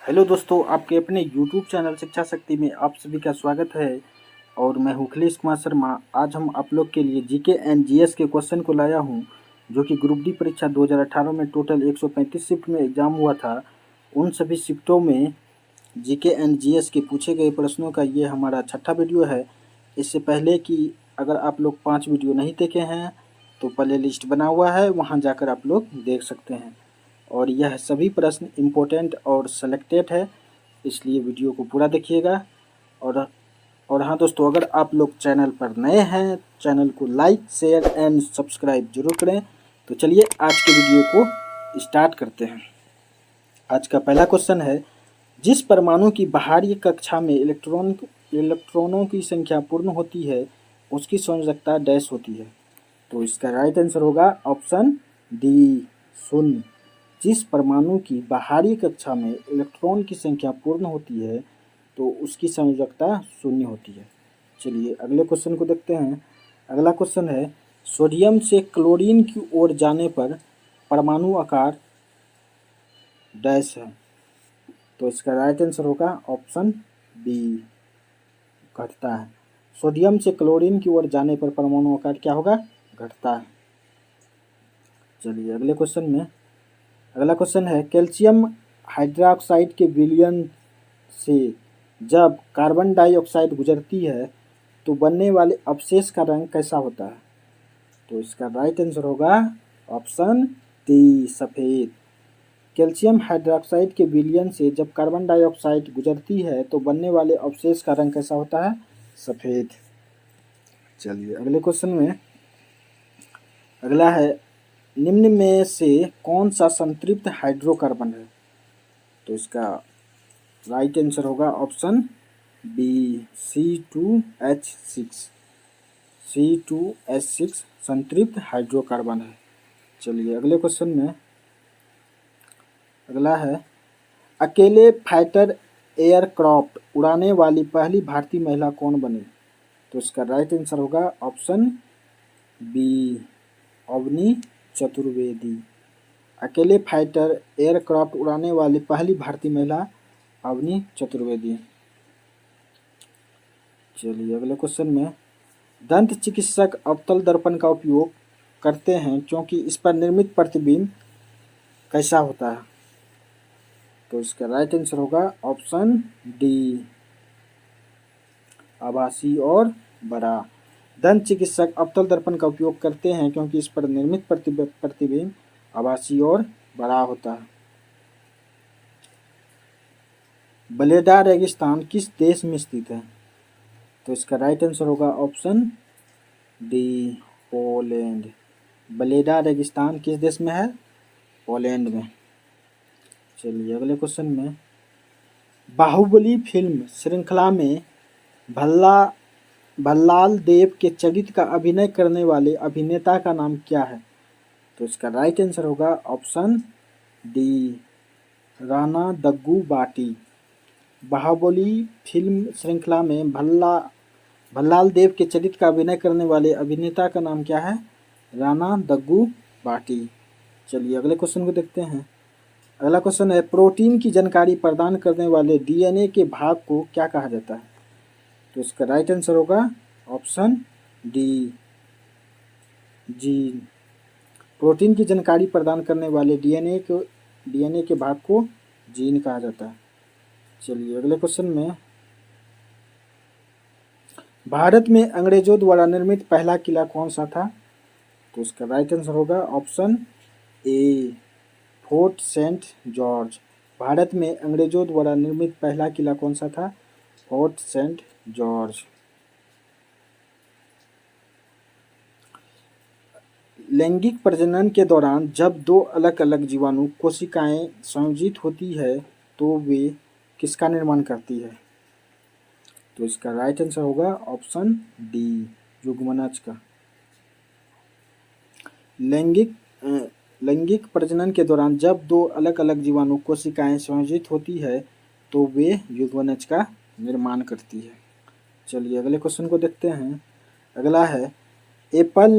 Hello दोस्तों, आपके अपने YouTube चैनल शिक्षा शक्ति में आप सभी का स्वागत है। और मैं हूँ अखिलेश कुमार शर्मा। आज हम आप लोग के लिए जीके एंड जीएस के क्वेश्चन को लाया हूँ, जो कि ग्रुप डी परीक्षा 2018 में टोटल 135 शिफ्ट में एग्जाम हुआ था। उन सभी शिफ्टों में जीके एंड जीएस के पूछे गए प्रश्नों का ये हमारा छठा वीडियो है। इससे पहले कि अगर आप लोग 5 वीडियो नहीं देखे हैं तो प्ले लिस्ट बना हुआ है, वहाँ जाकर आप लोग देख सकते हैं। और यह सभी प्रश्न इम्पोर्टेंट और सेलेक्टेड है, इसलिए वीडियो को पूरा देखिएगा। और हाँ दोस्तों, अगर आप लोग चैनल पर नए हैं, चैनल को लाइक शेयर एंड सब्सक्राइब जरूर करें। तो चलिए आज के वीडियो को स्टार्ट करते हैं। आज का पहला क्वेश्चन है, जिस परमाणु की बाहरी कक्षा में इलेक्ट्रॉनों की संख्या पूर्ण होती है उसकी संयोजकता डैश होती है। तो इसका राइट आंसर होगा ऑप्शन डी, शून्य। जिस परमाणु की बाहरी कक्षा में इलेक्ट्रॉन की संख्या पूर्ण होती है तो उसकी संयोजकता शून्य होती है। चलिए अगले क्वेश्चन को देखते हैं। अगला क्वेश्चन है, सोडियम से क्लोरीन की ओर जाने पर परमाणु आकार डैश है। तो इसका राइट आंसर होगा ऑप्शन बी, घटता है। सोडियम से क्लोरीन की ओर जाने पर परमाणु आकार क्या होगा? घटता है। चलिए अगले क्वेश्चन में, अगला क्वेश्चन है, कैल्शियम हाइड्रोक्साइड के विलयन से जब कार्बन डाइऑक्साइड गुजरती है तो बनने वाले अवशेष का रंग कैसा होता है? तो इसका राइट आंसर होगा ऑप्शन डी, सफ़ेद। कैल्शियम हाइड्रोक्साइड के विलयन से जब कार्बन डाइऑक्साइड गुजरती है तो बनने वाले अवशेष का रंग कैसा होता है? सफ़ेद। चलिए अगले क्वेश्चन में, अगला है, निम्न में से कौन सा संतृप्त हाइड्रोकार्बन है? तो इसका राइट आंसर होगा ऑप्शन बी, C2H6। C2H6 संतृप्त हाइड्रोकार्बन है। चलिए अगले क्वेश्चन में, अगला है, अकेले फाइटर एयरक्राफ्ट उड़ाने वाली पहली भारतीय महिला कौन बनी? तो इसका राइट आंसर होगा ऑप्शन बी, अवनी चतुर्वेदी। अकेले फाइटर एयरक्राफ्ट उड़ाने वाली पहली भारतीय महिला अवनी चतुर्वेदी। चलिए अगले क्वेश्चन में, दंत चिकित्सक अवतल दर्पण का उपयोग करते हैं क्योंकि इस पर निर्मित प्रतिबिंब कैसा होता है? तो इसका राइट आंसर होगा ऑप्शन डी, आभासी और बड़ा। दंत चिकित्सक अवतल दर्पण का उपयोग करते हैं क्योंकि इस पर निर्मित प्रतिबिंब आभासी और बड़ा होता है। बलेडा रेगिस्तान किस देश में स्थित है? तो इसका राइट आंसर होगा ऑप्शन डी, पोलैंड। बलेडा रेगिस्तान किस देश में है? पोलैंड में। चलिए अगले क्वेश्चन में, बाहुबली फिल्म श्रृंखला में भल्लाल देव के चरित्र का अभिनय करने वाले अभिनेता का नाम क्या है? तो इसका राइट आंसर होगा ऑप्शन डी, राणा दग्गू बाटी। बाहुबली फिल्म श्रृंखला में भल्लाल देव के चरित्र का अभिनय करने वाले अभिनेता का नाम क्या है? राणा दग्गू बाटी। चलिए अगले क्वेश्चन को देखते हैं। अगला क्वेश्चन है, प्रोटीन की जानकारी प्रदान करने वाले डीएनए के भाग को क्या कहा जाता है? तो इसका राइट आंसर होगा ऑप्शन डी, जीन। प्रोटीन की जानकारी प्रदान करने वाले डीएनए के भाग को जीन कहा जाता है। चलिए अगले क्वेश्चन में, भारत में अंग्रेजों द्वारा निर्मित पहला किला कौन सा था? तो इसका राइट आंसर होगा option A, fort saint George. Bharat में अंग्रेजों द्वारा निर्मित पहला किला कौन सा था? Fort saint George. लैंगिक प्रजनन के दौरान जब दो अलग अलग जीवाणु कोशिकाएं संयोजित होती है तो वे किसका निर्माण करती है? तो इसका राइट आंसर होगा ऑप्शन डी, युग्मनज का। लैंगिक प्रजनन के दौरान जब दो अलग अलग जीवाणु कोशिकाएं संयोजित होती है तो वे युग्मनज का निर्माण करती है। चलिए अगले क्वेश्चन को देखते हैं। अगला है, एप्पल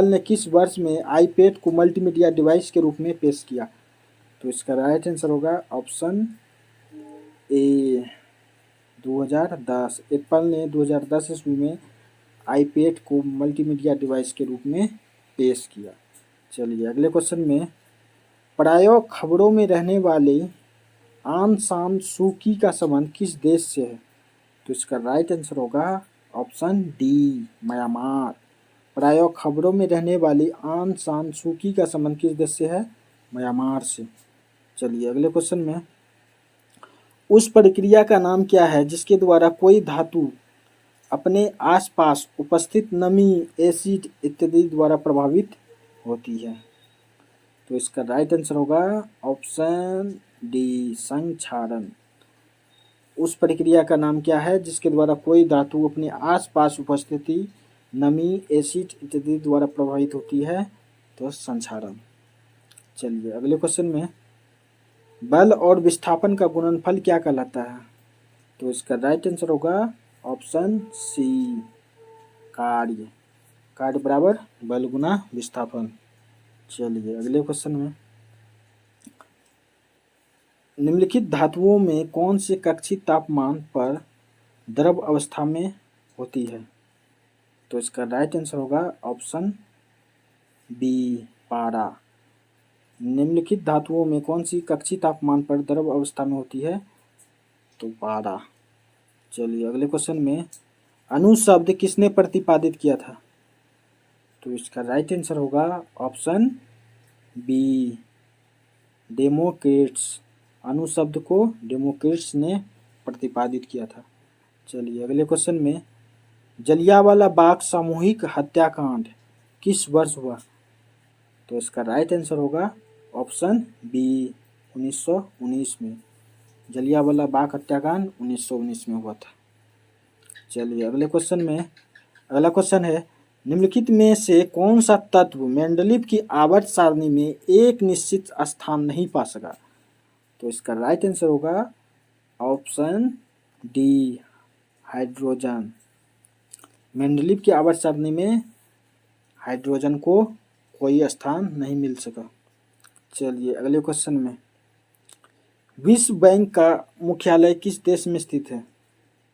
ने किस वर्ष में आईपैड को मल्टीमीडिया डिवाइस के रूप में पेश किया? तो तो इसका राइट आंसर होगा ऑप्शन ए 2010। एप्पल ने 2010 ईस्वी में आईपैड को मल्टीमीडिया डिवाइस के रूप में पेश किया। चलिए अगले क्वेश्चन में, प्रायः खबरों में रहने वाले आंग सान सू की का संबंध किस देश से है? तो इसका राइट आंसर होगा ऑप्शन डी म्यांमार। प्रायः खबरों में रहने वाली आंग सान सू की का संबंध किस देश से है? म्यांमार से। चलिए अगले क्वेश्चन में, उस प्रक्रिया का नाम क्या है जिसके द्वारा कोई धातु अपने आसपास उपस्थित नमी, एसिड इत्यादि द्वारा प्रभावित होती है? तो इसका राइट आंसर होगा ऑप्शन डी संक्षारण। उस प्रक्रिया का नाम क्या है जिसके द्वारा कोई धातु अपने आसपास उपस्थिति नमी, एसिड इत्यादि द्वारा प्रभावित होती है? तो संक्षारण। चलिए अगले क्वेश्चन में, बल और विस्थापन का गुणनफल क्या कहलाता है? तो इसका राइट आंसर होगा ऑप्शन सी कार्य। कार्य बराबर बल गुना विस्थापन। चलिए अगले क्वेश्चन में, निम्नलिखित धातुओं में कौन से कक्षीय तापमान पर द्रव अवस्था में होती है? तो इसका राइट आंसर होगा ऑप्शन बी पारा। निम्नलिखित धातुओं में कौन सी कक्षीय तापमान पर द्रव अवस्था में होती है? तो पारा। चलिए अगले क्वेश्चन में, अणु शब्द किसने प्रतिपादित किया था? तो इसका राइट आंसर होगा ऑप्शन बी डेमोक्रिटस। अणु शब्द को डेमोक्रिटस ने प्रतिपादित किया था। चलिए अगले क्वेश्चन में, जलियांवाला बाग सामूहिक हत्याकांड किस वर्ष हुआ? तो इसका राइट आंसर होगा ऑप्शन बी 1919 में। जलियांवाला बाग हत्याकांड 1919 में हुआ था। चलिए अगले क्वेश्चन में, अगला क्वेश्चन है, निम्नलिखित में से कौन सा तत्व मेंडलीव की आवर्त सारणी में एक निश्चित स्थान नहीं पा सका? तो इसका राइट आंसर होगा ऑप्शन डी हाइड्रोजन। मेंडलीव की आवर्त सारणी में हाइड्रोजन को कोई स्थान नहीं मिल सका। चलिए अगले क्वेश्चन में, विश्व बैंक का मुख्यालय किस देश में स्थित है?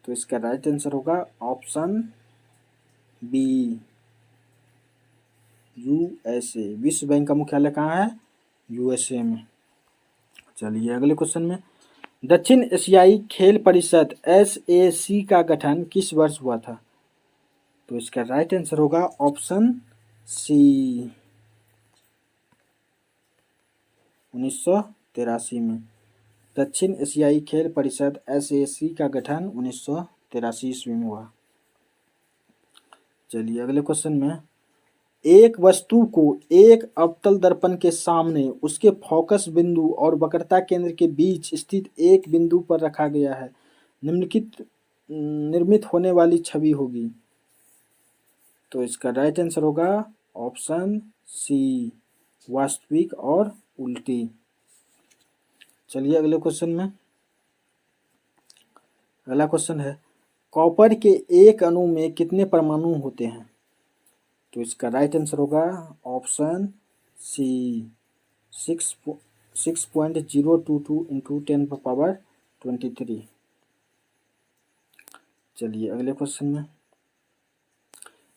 तो इसका राइट आंसर होगा ऑप्शन बी यूएसए। विश्व बैंक का मुख्यालय कहाँ है? यूएसए में। चलिए अगले क्वेश्चन में, दक्षिण एशियाई खेल परिषद SAC का गठन किस वर्ष हुआ था? तो इसका राइट आंसर होगा ऑप्शन सी 1983 में। दक्षिण एशियाई खेल परिषद SAC का गठन 1983 ईस्वी में हुआ। चलिए अगले क्वेश्चन में, एक वस्तु को एक अवतल दर्पण के सामने उसके फोकस बिंदु और वक्रता केंद्र के बीच स्थित एक बिंदु पर रखा गया है, निम्नलिखित निर्मित होने वाली छवि होगी। तो इसका राइट आंसर होगा ऑप्शन सी वास्तविक और उल्टी। चलिए अगले क्वेश्चन में, अगला क्वेश्चन है, कॉपर के एक अणु में कितने परमाणु होते हैं? तो इसका राइट आंसर होगा ऑप्शन सी 6.022 इंटू 10⁻23। चलिए अगले क्वेश्चन में,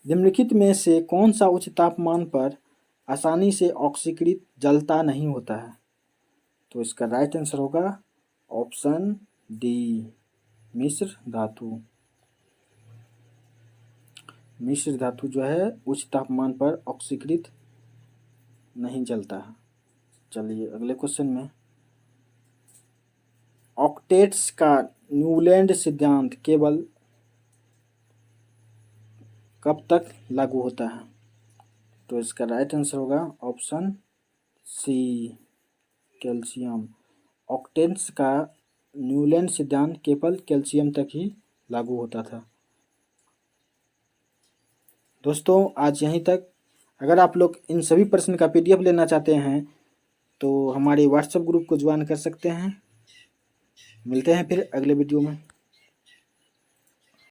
निम्नलिखित में से कौन सा उच्च तापमान पर आसानी से ऑक्सीकृत जलता नहीं होता है? तो इसका राइट आंसर होगा ऑप्शन डी मिश्र धातु। मिश्र धातु जो है उच्च तापमान पर ऑक्सीकृत नहीं जलता है। चलिए अगले क्वेश्चन में, ऑक्टेट्स का न्यूलैंड सिद्धांत केवल कब तक लागू होता है? तो इसका राइट आंसर होगा ऑप्शन सी कैल्शियम। ऑक्टेट्स का न्यूलैंड सिद्धांत केवल कैल्शियम तक ही लागू होता था। दोस्तों आज यहीं तक। अगर आप लोग इन सभी प्रश्न का PDF लेना चाहते हैं तो हमारे व्हाट्सएप ग्रुप को ज्वाइन कर सकते हैं। मिलते हैं फिर अगले वीडियो में।